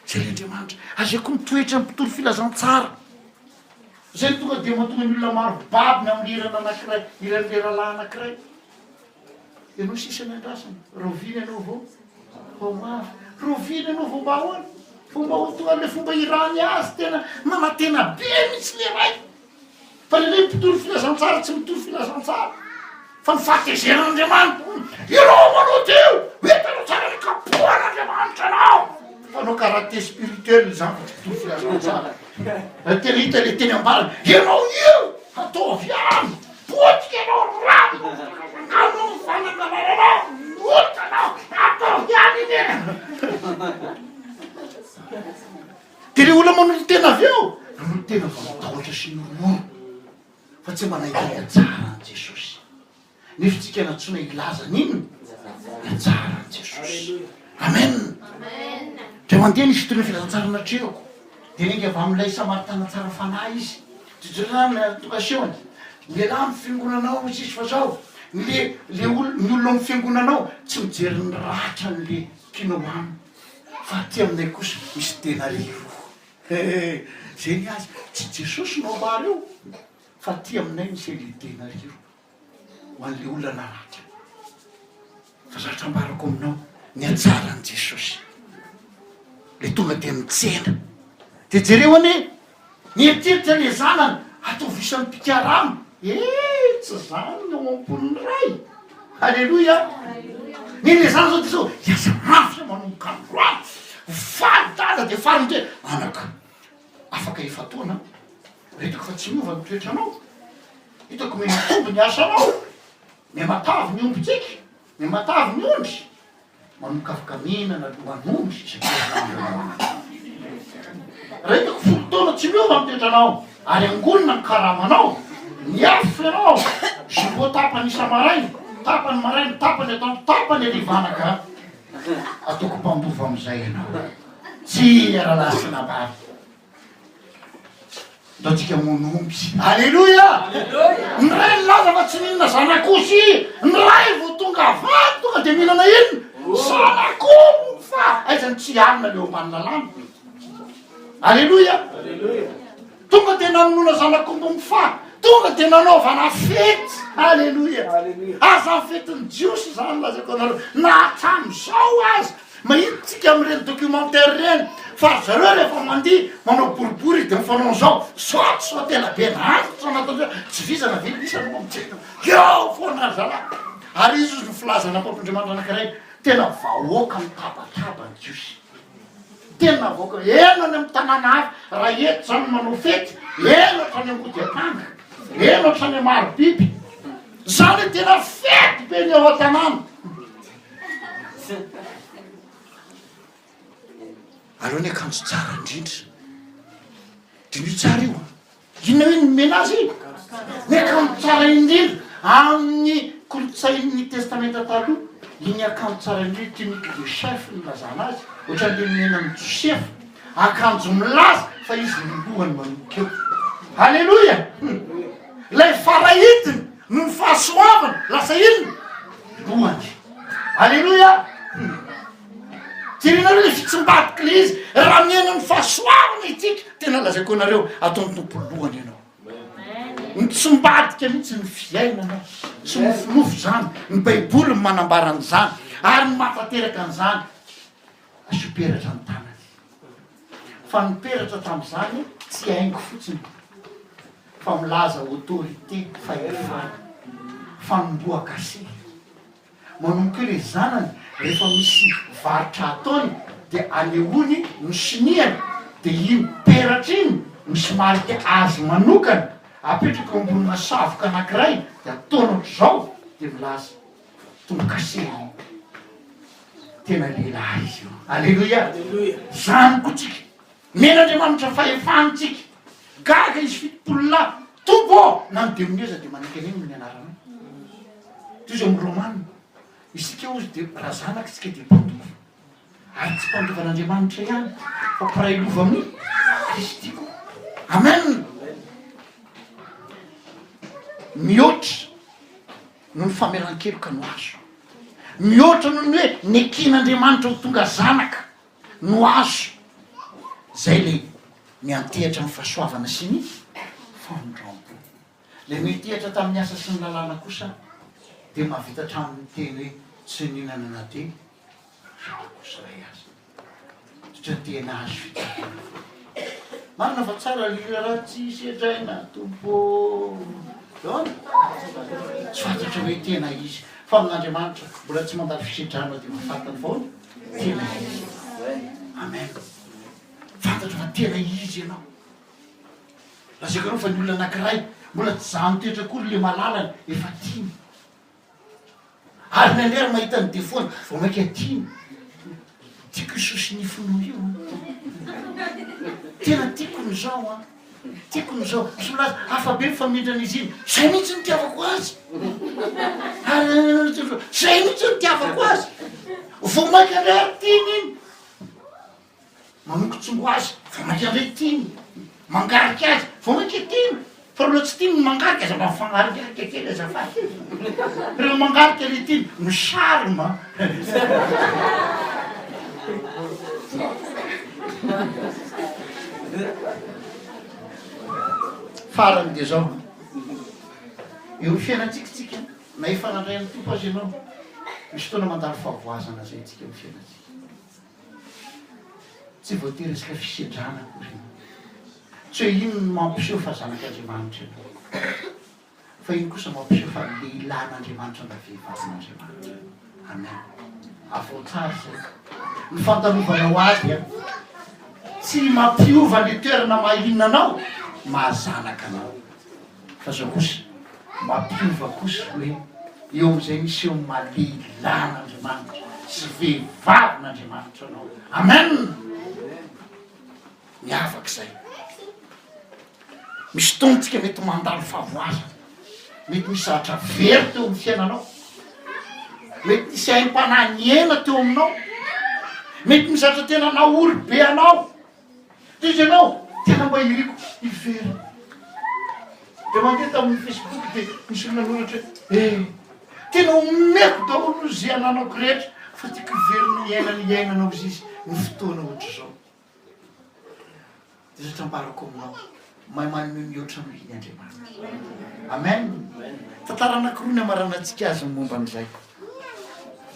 zay le andriamanitra azako mitoetra amy mpitolo filazantsara zay tonga de mahatonga ny olona maro babiny amin'ny irana anankiray iran'leralahy anankiray ianao sisany andrasany roviny anao vao vao mafy roviny anao vao mba hoany fomba hotonga le fomba irany azy tena manatena be mitsy le ray fa lele mpitolo filazantsara tsy mitolo filazantsara fa mifatezen'andriamanitra ianao manao teo hoentanao tsara ny kapohan'andriamanitra anao fanao karate spirituel zany fa tsy mpitolo filazantsara tena hita le teny ambara ianao io ataovy any potika anao rano anao mifanagalananao otanao ataovy any iny de le olona manolo tena avy eo manolo tena fa matahotra sy noromoro fa tsy manahitaka tsara an Jesosy nefa tsika natsona ilaza n'inona tsara an Jesosy amen de mandeha nisy fotoana filazantsara natreako de nenge avy amin'ilay samaritana tsara fanahy izy tijorana tokaseony lehilahy amy fiangonanao sisy fa zao le olona amy fiangonanao tsy mijery ny ratra n'le mpinoamy fa ty aminay kosa misy tena rivo zay ny azy tsy Jesosy no maro eo fa ty aminay misy le tena rivo ho an'le olona naratra fa zatra ambarako aminao ny atsara an Jesosy le tonga de mitsena de jereo ane nieritseritra le zanany atao visan'ny mpikarama tsy zany no ampon'ny ray alleloia ny le zany zao de zao iasa mafy sa manomboka androany faly dada de fariny ndre anaka afaka efataona retako fa tsy miova mitoetra anao hitako me mitombo ny asanao me matavy ny ombitsika me matavy ny ondry manomboka afaka mihinana lohan'ondry retako folo taona tsy miova mitoetranao ary angonina ny karamanao miafy anao zombo tapany isa marainy tapany marainy tapany atao tapany arivanaka ataoko mpambova am'izay anao tsy aralasina bary ndaotsika monomby alleloia ny ray nilaza fa tsy mihinana zanakosy ny ray vo tonga avady tonga de mihinana ino zanakomo fa aizany tsy alina leo ambanina lamy alleloia tonga de namonona zanakombo mifa tonga de nanaovana fety alleloia aza fetiny jiosy zany lazako anareo nahatram'izao azy mahitsika am'ireny documentaire reny fa zareo rehefa mandiha manao boribory de mifanao zao soto tena be naantitra anatao tsy vizana vely isany mamitsena eo foana zala ary izy ny filazana ampapindriamanitra anankiray tena vahoaka mitabataba ny jiosy tena vahoaka enany amy tanàna avy raha eto zany manao fety enatra ny ambody atanga enatra ny maro biby zany tena fety be ny ao an-tanàna aleo ny akanjo tsara indrindra dino tsara io inona hoe nomena azy ny akanjo tsara indrindra amin'ny kolotsain'ny testamenta taloha iny akanjo tsara indrindra tunique de chef ny lazana azy ohatran'le mena ny joseph akanjo milaza fa izy milohany manomboka eo alleloia lay farahitiny no ny fahasoavany lasa inona lohany alleloia tirinareo le fitsimbatika le izy raha miena ny fahasoavana itsika de tena lazaiko anareo ataony tompolohany ianao mitsombadika mihitsy ny fiainanao sy nofinofo zany ny baiboly ny manambaran'izany ary ny mahatanteraka an'izany asoperatra ny tanany fa niperatra tamin'izany tsy haingo fotsiny fa milaza autorité fahefana fanomboaka se manomboka le zanany rehefa misy varitra ataony dia anehoany ny siniany dia iny peratra iny misy marika azy manokana apetraka ambonina savoka anankiray dia ataony ohatr'izao dia milaza tombokaseny tena lehilahy izy io alleloia zany ko tsika men'Andriamanitra fahefantsika gaga izy fitopolona tombo na ny demoneza dia manaiky aneny ny anarana toy amy romana isika ozy dia raha zanaka tsika dia mpandova ary tsy mpandovan'Andriamanitra ihany fa mpiray lova amin'ny Kristy ko amen mihoatra no ny fameran-keloka no azo mihoatra no ny hoe nekin'Andriamanitra ho tonga zanaka no azo zay le miantehatra amin'ny fahasoavana sy ny fandrampo le mitehatra tamin'ny asa sy ny lalàna kosa dia mahavita hatramin'ny teny hoe tsy ninanana de kosa ray azy satria tena azo fitahana marina fa tsara lila raha tsy sedraina tompo dona tsy fantatra hoe tena izy fa amin'Andriamanitra mbola tsy mandalo fisedrana dia mafantany foana tena izy amen fantatra fa tena izy ianao lazako anao fa ny olona anankiray mbola tsy zany toetra koa le malalany efa tiny ary nandrery mahita ny defoany vao mainka tiny tiako isosy nifino io tena tiako n'izao a tiako n'izao solazy hafabe mifamindrana izy iny zay mihitsy ny tiavako azy zay mihitsy ny tiavako azy vao mainka andrery tiny iny manokotsongo azy vao mainka andray tiny mangarika azy vao mainka tiny fa rola tsy tiny ny mangarika azy mba mifangarika kekely azafaty rehefa mangarika le tiny no charme farany dia zao eo fiainantsikitsika na efa nandray ny tompo azy ianao misy fotoana mandalo fahavoazana zay tsika eo fiainatsika tsy voatery resaka fisedrana kory tsy hoe ino no mampiseho fa zanak'Andriamanitra fa iny kosa mampiseho fa lehilan'Andriamanitra mba vehivazin'Andriamanitra amen avao tsara zay ny fantalovana ho azy a tsy mampiova le toerana mahinona anao mahazanaka anao fa zao kosa mampiova kosa hoe eo am'izay misy eo mahalehilan'Andriamanitra sy vehivavin'Andriamanitra anao amen miavaka zay misy tontsika mety mandalo fahavoazana mety misy zahatra very teo amin'ny fiainanao mety misy aim-panahy ny ena teo aminao mety misy zahatra tena naory be anao de izy anao tena mba iriko ivery de mandeha tamin'ny Facebook de misy olona noratra hoe tena omeko daholo zay ananako rehetra fa tiako ivery ny iainanao izy izy ny fotoana ohatra zao de zatra mbarako aminao mahay manome mihoatra aminy Andriamanitra amen tantara anankiroa ny amaranantsika azy ny momba an'izay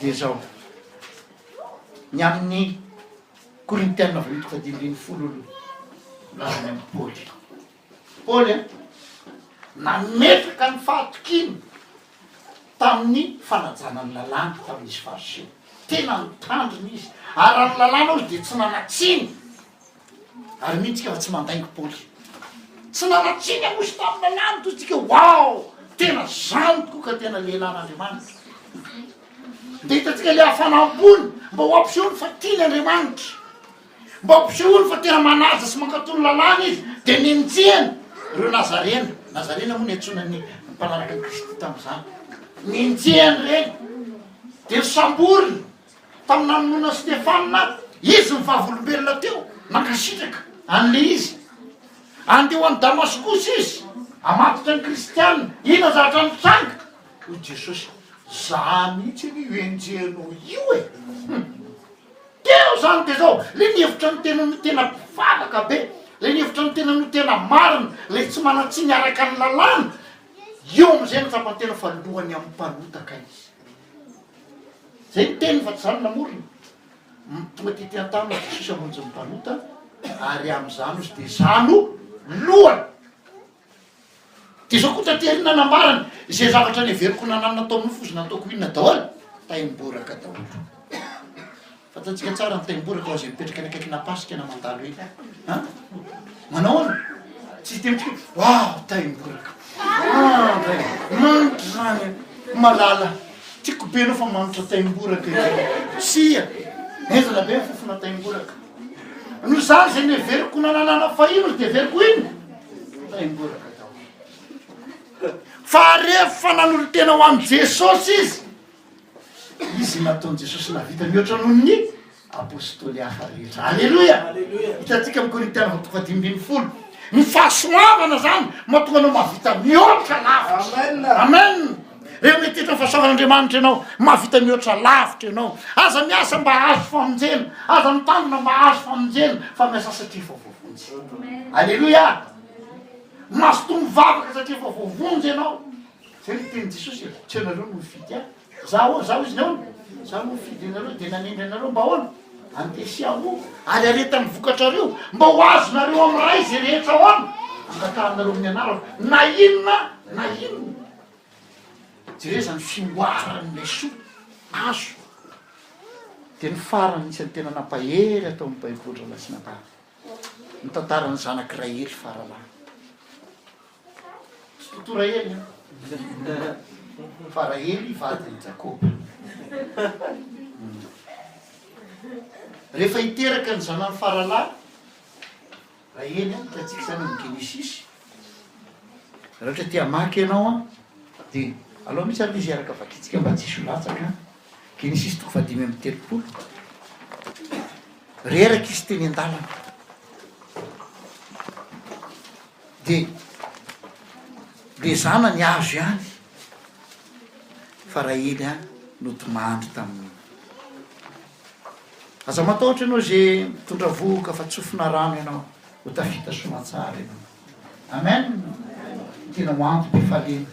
de zao ny amin'ny Korintiana voito fa 10:10 lazany amin'ny Paoly a nametraka ny fahatokiny tamin'ny fanajana ny lalàna tamin'izy fariseo tena nitandriny izy ary ny lalàna ozy dia tsy nanatsiny ary mihitsika fa tsy mandaingo Paoly tsy nanatsiny amosy tamin'ny lalàna toy tsika wow tena zany tokoa ka tena lehilan'Andriamanitra de hitatsika le hafanam-bony mba ho ampisehoany fa tiany Andriamanitra mba ampisehoany fa tena manaja sy mankatony lalàna izy de ninjeny reo nazarena moa ny antsonany mpanaraka ny Kristy tamin'izany ninjeny reny de samboriny tamin'ny namonona Stefanina izy mivavolombelona teo nankasitraka an'le izy andeo any Damaskosy izy amatotra ny kristianina ina zahatra nitranga o Jesosy za mihitsy ny enjenao io e teo zany de zao le nihevitra ny tena mpivavaka be le nyhevitra ny tena no tena marina le tsy manatsiny araka ny lalàna eo am'izay no tsapantena fa lohany amin'ny mpanotaka izy zay ny teny fa tsy zany namorona tonga tytean-tany jesosy amonjy ny mpanota ary am'izany izy de zano lohany de zao koa taterina nambarany izay zavatra ny everiko nananina atao amin'ny fozy nataoko inona daholy taimboraka daholo fatatsika tsara ny taimboraka ao zay mipetraka ny akaikina pasika na mandalo eny manao any tsy temitsika wow taimboraka manitra zany malala tiako be anao fa manitra taimboraka sia ezana be fofona taimboraka no zany zay ny everiko nananana fahino de everiko iny taimboraka fa rehefa nanolo tena ho am' jesosy izy nataony jesosy navita mihoatra noho ny apôstôly hafa rehetra alleloia hitatsika amy korintiana fahatokafadimy folo ny fahasoavana zany mahatonga anao mahavita mihoatra lavitra amen reo mety etra ny fahasoavan'andriamanitra ianao mahavita mihoatra lavitra ianao aza miasa mba azo famonjena aza mitandona mba azo famonjena fa miasa satria faovovonjy alleloia masotomy vavaka satria faovovonjy ianao zay ny teny jesosy tsy anareo no mifidy zaho izy naona zaho no mifidy anareo de nanendry anareo mba hoana andesy aho ary areta ny vokatrareo mba ho azonareo amy ray zay rehetra hoana angatahanareo amin'ny anarako na inona jere zany fioaran'le so azo de ny farany isan'ny tena nampahery atao amin'ny baiboly raha sy natara ny tantarany zanaky Rahely faralahy sy toto Rahely fa Rahely vadiny Jakoba rehefa hiteraka ny zanany faralahy Rahely tatsika zany ny Genesis raha ohatra tia maky ianao de aloha misy ary izy araka vakitsika mba tsisy latsaka Genesis 5:30 reraka izy teny an-dalana de le zanany azo ihany fa Rahely notomandry tamin'ny aza matahotra ianao zay mitondra voka fa tsofina rano ianao ho tafita somatsara ianao amen tena hoanto be falena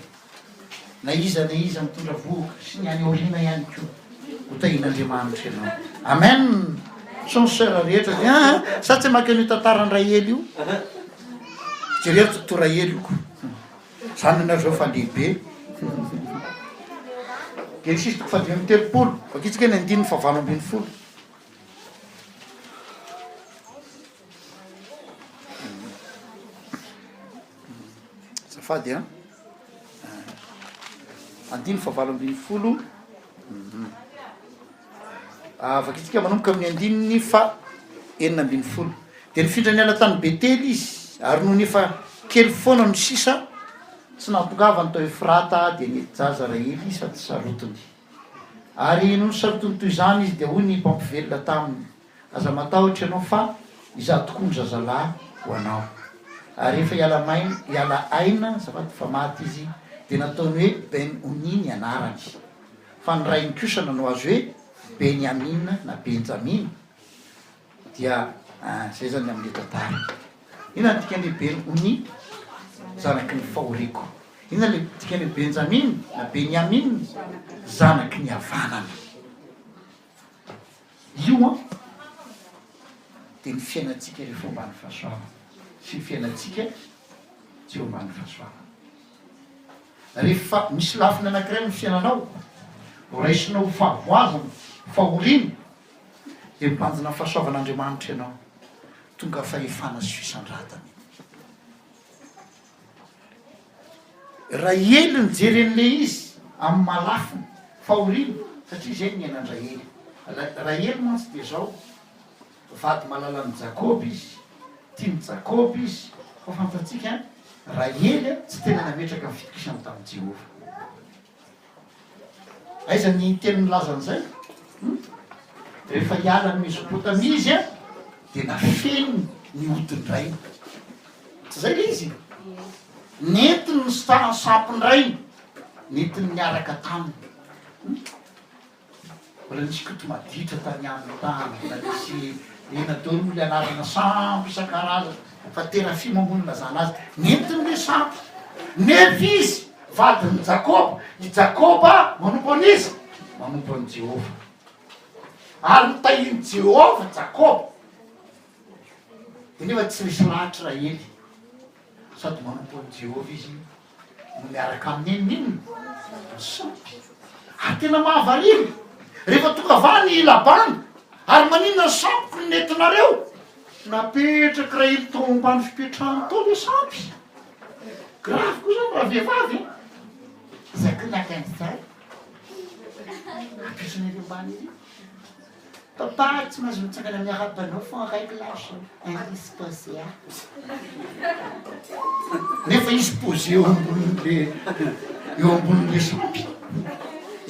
na iza mitondra voka sy ny any orina ihany ko ho tahin'Andriamanitra ianao amen son sœur rehetra de sa tsy maka an'io tantarany Rahely io jereo toto Rahely io ko zany nareo fa lehibe Genesis 5:30 vakitsika ny 9:20 safady 9:20 vakitsika manomboka amin'ny 9:20 de nifindra niala tany Betely izy ary noho nefa kely foana no sisa tsy nampongava ny tao Efrata de nijaza Rahely izy fa tsy sarotiny ary no sarotiny toy izany izy de hoy ny mpampivelona taminy aza matahotra ianao fa izaho tokoa ny zazalahy ho anao ary rehefa hiala aina zafady fa maty izy de nataony hoe Ben-Oni ny anarany fa ny rainy kosa nanao azy hoe Benyamin na Benjamin dia zay zany amin'ny tantara ina tikany Ben-Oni zanaky ny fahoriko ina le tikany Benjamin na Benyamin zanaky ny havanana io de ny fiainatsika rehefa ombany fahasoavana sy ny fiainatsika tsy ombany fahasoavana rehefa misy lafiny anankiray ny fiainanao raisinao fahavoazana fahorina de mibanjina fahasoavan'Andriamanitra ianao tonga fahefana sy fisandratany Rahely nijeren'le izy amin'ny malafiny fahorina satria zay ny ainan Rahely Rahely mantsy de zao vady malalan'ny Jakoba izy tiany Jakoba izy fa fantatsika Rahely tsy tena nametraka ny fitokisany tamin'i Jehova aiza ny teny milazan'izay rehefa hiala ny Mesopotamia izy de nafeny ny hodiny rainy tsy zay le izy nentiny ny sampony rainy nentiny niaraka taminy mbola nisy koto maditra tany amin'ny tany mbola nisy ena dolo le anarana sambo isan-karazana fa tena fimamonina zana azy nentiny le sambo nefa izy vadiny jakoba i jakoba manompo an'izy manompo any jehova ary mitahiny jehova jakoba de nefa tsy misy lahatra raha ely sady manompo any jehova izy no miaraka amin'inon'inona sampy ary tena mahavariny rehefa tonga vany labany ary maninona sampy ny nentinareo napetraky raha ely tao ambany fipetrahany tao le sampy grave koa zany raha vehivavy zay ko nakan'izay apetrany ambany izy papa tsy mahazo mitsangana miarabanao fo raiky lasy izy posé a nefa izy posé eo ambonin'le sampy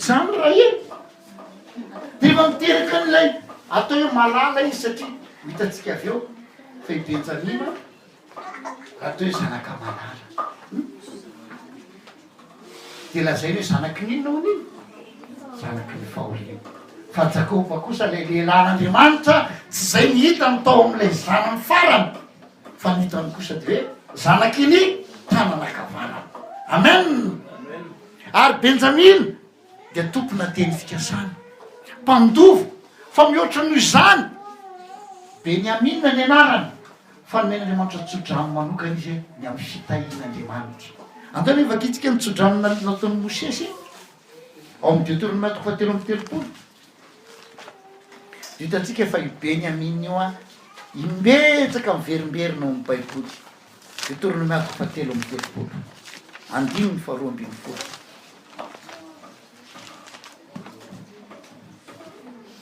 zany raha eny defa miteraka an'ilay atao hoe malala izy satria hitatsika avy eo fa ibenjamina atao hoe zanaka malala de lazay hoe zanaky n'inona ho nino zanaky ny fahoriana fa jakoba kosa lay lehilahin'andriamanitra tsy zay nihita mitao am'ilay zanany farany fa nihitany kosa de hoe zanaky ny tananakavanana amen ary benjamina dia tompona teny fikasana mpandovo fa mihoatra noho izany Benyaminina ny anarany fa nomen'andriamanitra tsodrano manokana izy ny amin'ny fitahian'andriamanitra antony efa kitsika nitsodrano nataon'ny Mosesy ao amin'ny Deutéronome 3:13 hitatsika fa i Benyaminina io a imbetsaka miverimberina ao amin'ny baiboly Deutéronome 3:13 andininy 2:12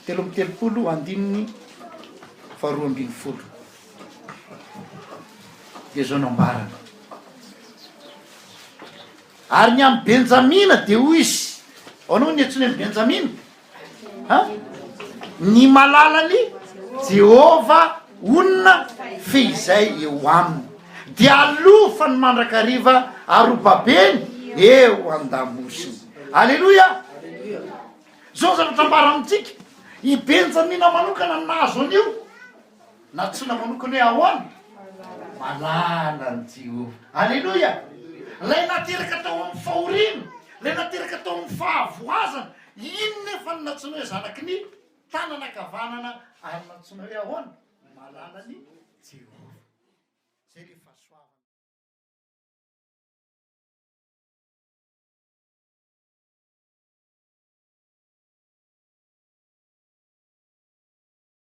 telopolo andininy 2:12 de zao nambarana ary ny amin'ny Benjamina de hoy izy anao ny antsony amin'ny Benjamina ny malalany Jehova onona fehizay eo aminy de alofa ny mandrakariva arobabeny eo an-damosiny alleloia zao zavatra ambara amitsika i Benjamina manokana nazo an'io na tsona manokana hoe ahoana malala ny Jehova alleloia lay nateraka tao amin'ny fahoriana lay nateraka tao amin'ny fahavoazana ino nefa ny natsona hoe zanaky ny tananakavanana ary natsona hoe ahoana malala ny Jehova zay le fahasoavana